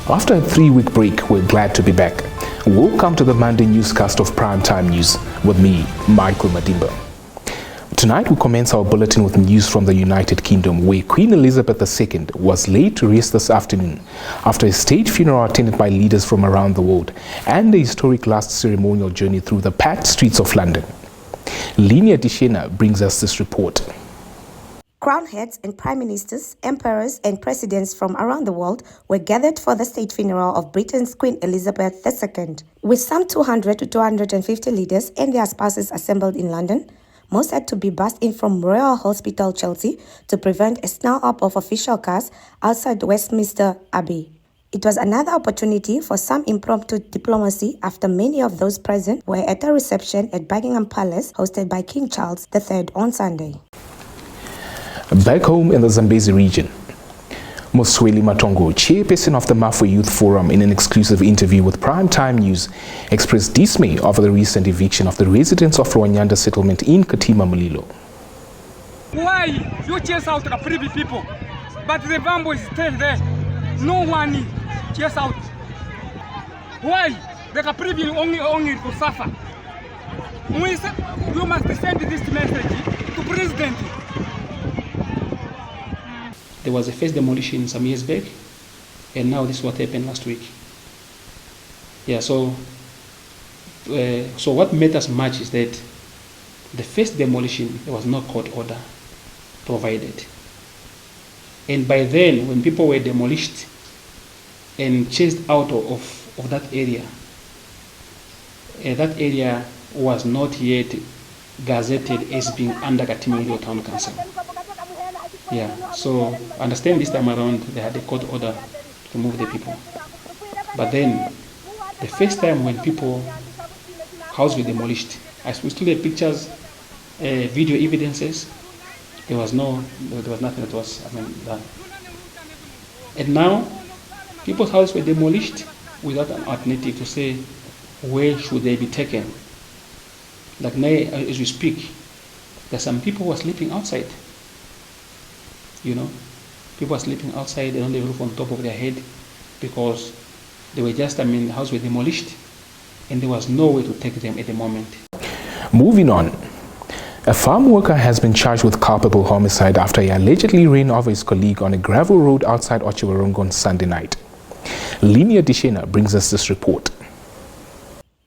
After a 3-week break, we're glad to be back. Welcome to the Monday newscast of Primetime News with me, Michael Madimba. Tonight we commence our bulletin with news from the United Kingdom, where Queen Elizabeth II was laid to rest this afternoon after a state funeral attended by leaders from around the world and a historic last ceremonial journey through the packed streets of London. Linia Dishena brings us this report. Crown heads and prime ministers, emperors and presidents from around the world were gathered for the state funeral of Britain's Queen Elizabeth II. With some 200 to 250 leaders and their spouses assembled in London, most had to be bussed in from Royal Hospital, Chelsea, to prevent a snarl-up of official cars outside Westminster Abbey. It was another opportunity for some impromptu diplomacy after many of those present were at a reception at Buckingham Palace hosted by King Charles III on Sunday. Back home in the Zambezi region, Mosweli Matongo, chairperson of the Mafwe Youth Forum, in an exclusive interview with Primetime News, expressed dismay over the recent eviction of the residents of Rwanyanda settlement in Katima Mulilo. Why you chase out the privy people, but the Vambo is still there? No one chase out. Why? The privy only to suffer. You must send this message to President. There was a first demolition some years back, and now this is what happened last week. Yeah, so what matters much is that the first demolition, there was no court order provided. And by then, when people were demolished and chased out of that area was not yet gazetted as being under Katima Mulilo Town Council. Yeah, so understand this time around they had a court order to move the people. But then, the first time when houses were demolished, we still have pictures, video evidences. There was nothing that was done. And now, people's houses were demolished without an alternative to say where should they be taken. Like now, as we speak, there are some people who are sleeping outside. You know, people are sleeping outside, they don't have a roof on top of their head because they were just, the house were demolished and there was no way to take them at the moment. Moving on, a farm worker has been charged with culpable homicide after he allegedly ran over his colleague on a gravel road outside Otjiwarongo on Sunday night. Linia Dishena brings us this report.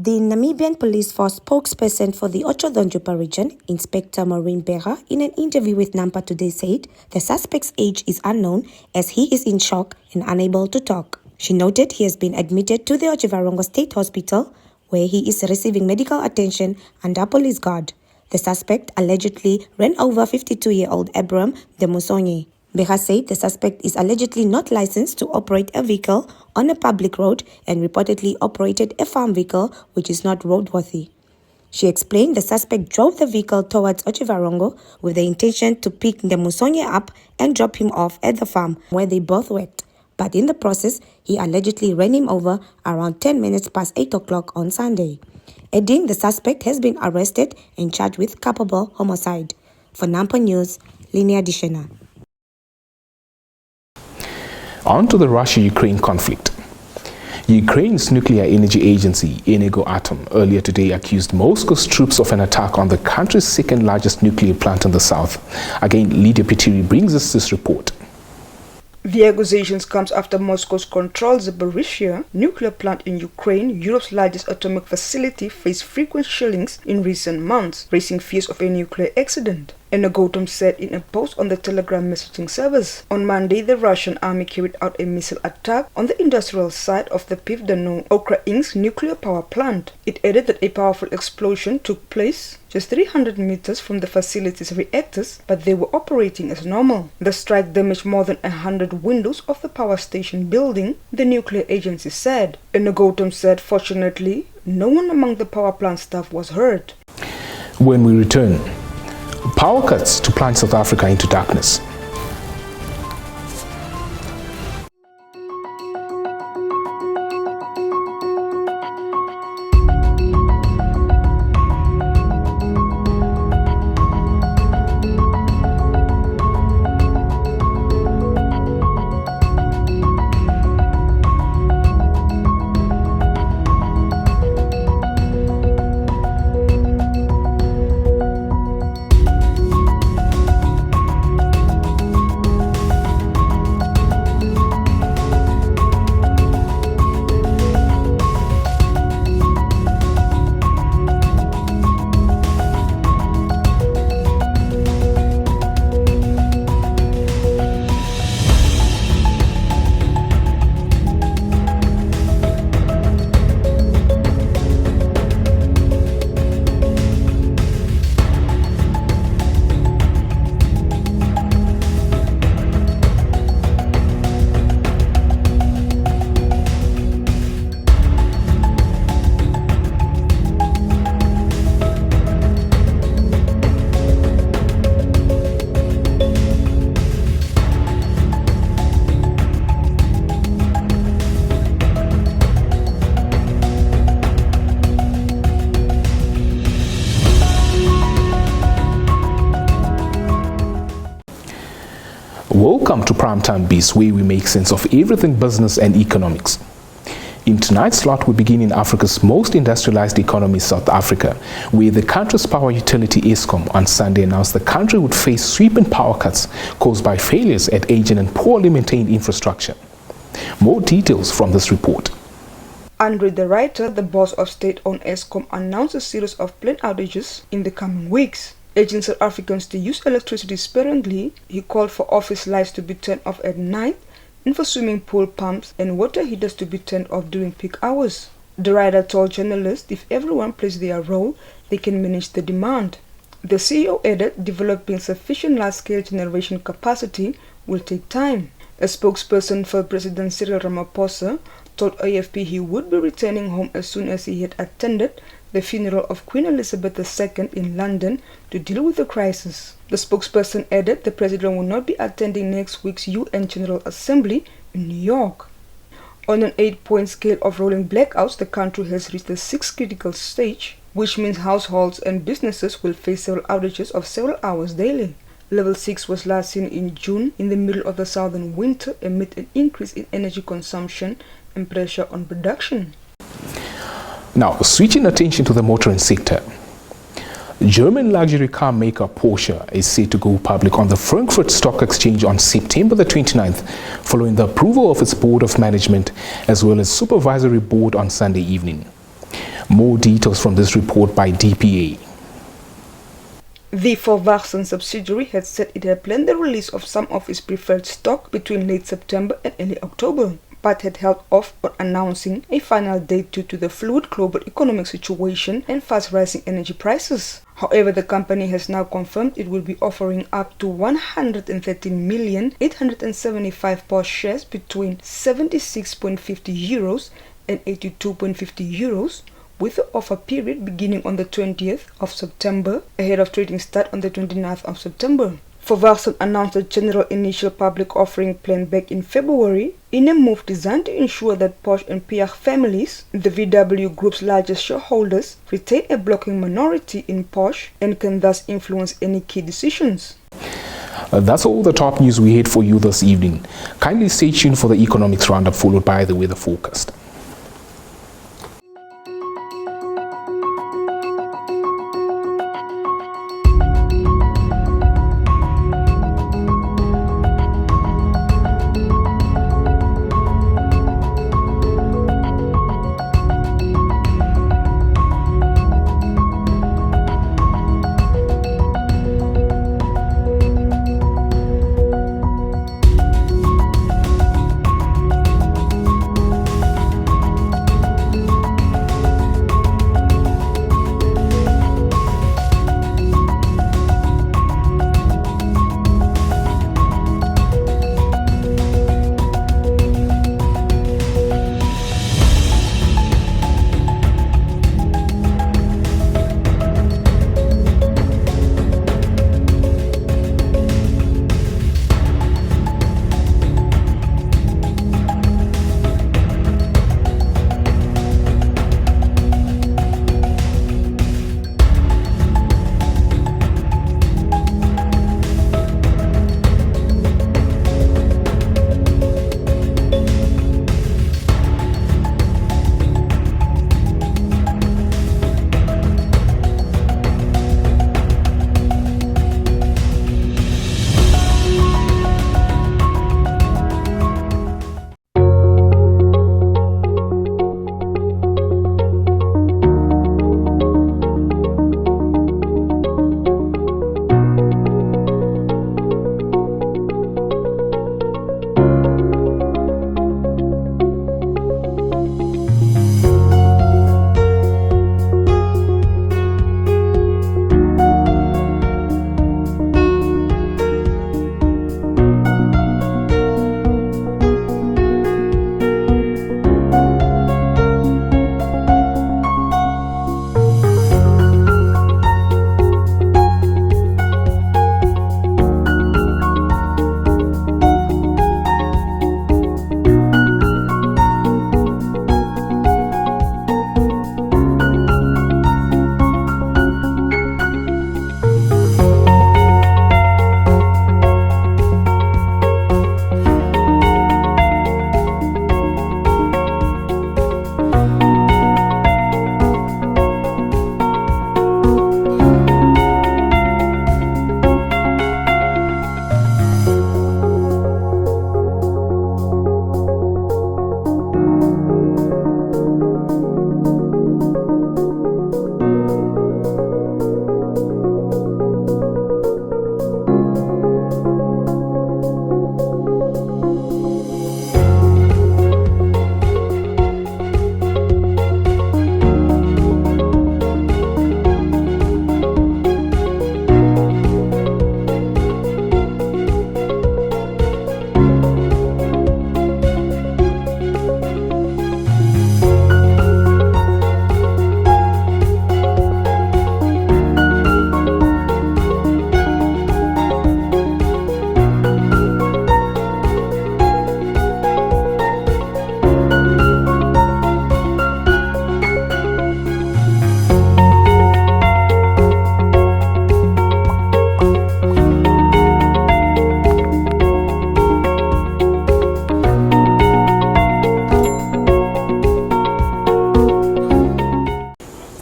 The Namibian Police Force spokesperson for the Otjozondjupa region, Inspector Maureen Berger, in an interview with Nampa Today said the suspect's age is unknown as he is in shock and unable to talk. She noted he has been admitted to the Otjiwarongo State Hospital where he is receiving medical attention under police guard. The suspect allegedly ran over 52-year-old Abraham Demusonye. Berger said the suspect is allegedly not licensed to operate a vehicle on a public road and reportedly operated a farm vehicle which is not roadworthy. She explained the suspect drove the vehicle towards Otjiwarongo with the intention to pick Demusonye up and drop him off at the farm where they both worked. But in the process, he allegedly ran him over around 10 minutes past 8 o'clock on Sunday. Adding, the suspect has been arrested and charged with culpable homicide. For Nampa News, Linia Dishena. On to the Russia-Ukraine conflict. Ukraine's nuclear energy agency, Energoatom, earlier today accused Moscow's troops of an attack on the country's second largest nuclear plant in the south. Again, Lydia Petiri brings us this report. The accusations comes after Moscow's controlled Zaporizhzhia nuclear plant in Ukraine, Europe's largest atomic facility, faced frequent shellings in recent months, raising fears of a nuclear accident. Energoatom said in a post on the Telegram messaging service. On Monday, the Russian army carried out a missile attack on the industrial site of the Pivdano Ukraine's nuclear power plant. It added that a powerful explosion took place just 300 meters from the facility's reactors, but they were operating as normal. The strike damaged more than 100 windows of the power station building, the nuclear agency said. Energoatom said, fortunately, no one among the power plant staff was hurt. When we return, power cuts to plunge South Africa into darkness. Welcome to Primetime Biz, where we make sense of everything business and economics. In tonight's slot, we begin in Africa's most industrialized economy, South Africa, where the country's power utility Eskom on Sunday announced the country would face sweeping power cuts caused by failures at aging and poorly maintained infrastructure. More details from this report. Andre de Ruyter, the boss of state-owned Eskom, announced a series of planned outages in the coming weeks. Urging South Africans to use electricity sparingly, he called for office lights to be turned off at night and for swimming pool pumps and water heaters to be turned off during peak hours. De Ruyter told journalists if everyone plays their role, they can manage the demand. The CEO added developing sufficient large-scale generation capacity will take time. A spokesperson for President Cyril Ramaphosa told AFP he would be returning home as soon as he had attended the funeral of Queen Elizabeth II in London to deal with the crisis. The spokesperson added the president will not be attending next week's UN General Assembly in New York. On an 8-point scale of rolling blackouts, the country has reached the 6th critical stage, which means households and businesses will face several outages of several hours daily. Level 6 was last seen in June in the middle of the southern winter amid an increase in energy consumption and pressure on production. Now, switching attention to the motoring sector. German luxury car maker Porsche is set to go public on the Frankfurt Stock Exchange on September the 29th, following the approval of its board of management as well as supervisory board on Sunday evening. More details from this report by DPA. The Volkswagen subsidiary had said it had planned the release of some of its preferred stock between late September and early October, but had held off on announcing a final date due to the fluid global economic situation and fast rising energy prices. However, the company has now confirmed it will be offering up to 113,875 Porsche shares between €76.50 and €82.50, with the offer period beginning on the 20th of September, ahead of trading start on the 29th of September. Volkswagen announced a general initial public offering plan back in February in a move designed to ensure that Porsche and Piaget families, the VW Group's largest shareholders, retain a blocking minority in Porsche and can thus influence any key decisions. That's all the top news we had for you this evening. Kindly stay tuned for the economics roundup followed by the weather forecast.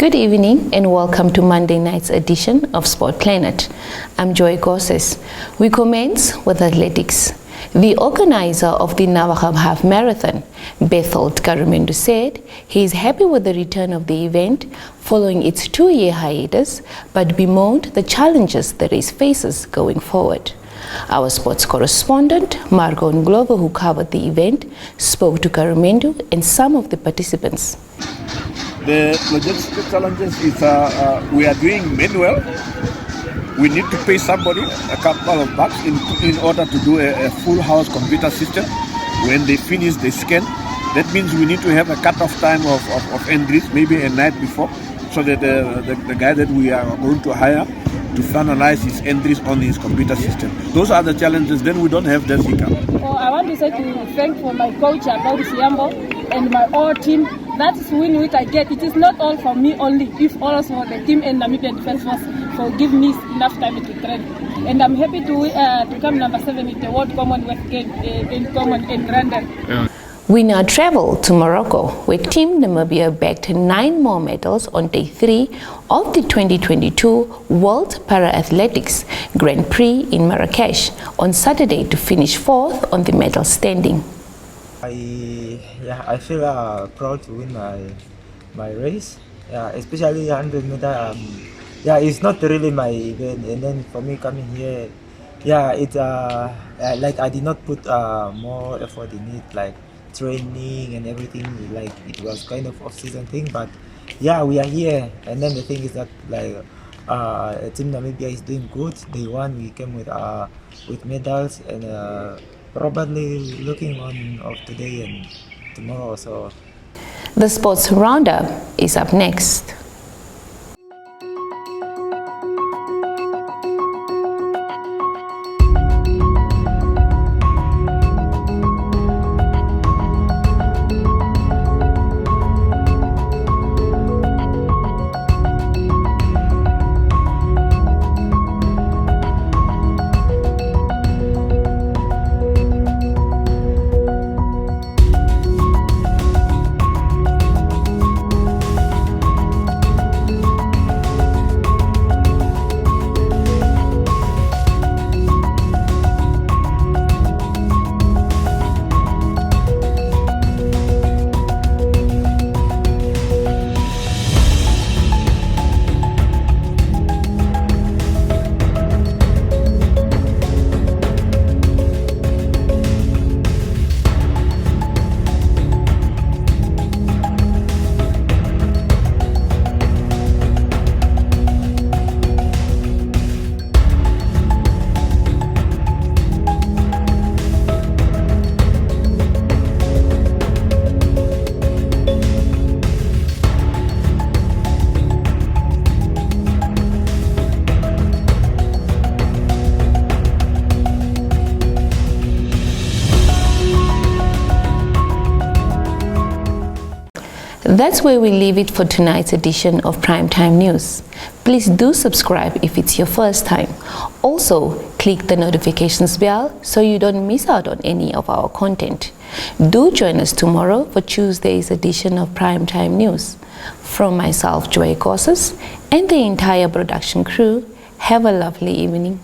Good evening and welcome to Monday night's edition of Sport Planet. I'm Joy Gosses. We commence with athletics. The organizer of the Navakhab Half Marathon, Berthold Karumendu, said he is happy with the return of the event following its 2-year hiatus, but bemoaned the challenges the race faces going forward. Our sports correspondent, Margot Nglovo, who covered the event, spoke to Karumendu and some of the participants. The logistical challenges is we are doing manual. We need to pay somebody a couple of bucks in order to do a full house computer system. When they finish the scan, that means we need to have a cut-off time of entries, maybe a night before, so that the guy that we are going to hire to finalize his entries on his computer system. Those are the challenges. Then we don't have that income. So I want to say to thank for my coach, Abel Siambo, and my whole team. That's win which I get. It is not all for me only, if also the team and Namibian Defence Force for give me enough time to train. And I'm happy to come number 7 in the World Commonwealth Game in London. Yeah. We now travel to Morocco, where Team Namibia bagged 9 more medals on day 3 of the 2022 World Para-Athletics Grand Prix in Marrakesh on Saturday to finish 4th on the medal standing. I feel proud to win my race. Especially 100 meter. It's not really my event, and then for me coming here, it's like I did not put more effort in it, like training and everything. Like it was kind of off-season thing, but we are here. And then the thing is that like Team Namibia is doing good. Day 1 we came with medals, and probably looking on of today and tomorrow. So the sports roundup is up next. That's where we leave it for tonight's edition of Primetime News. Please do subscribe if it's your first time. Also, click the notifications bell so you don't miss out on any of our content. Do join us tomorrow for Tuesday's edition of Primetime News. From myself, Joy Gosses, and the entire production crew, have a lovely evening.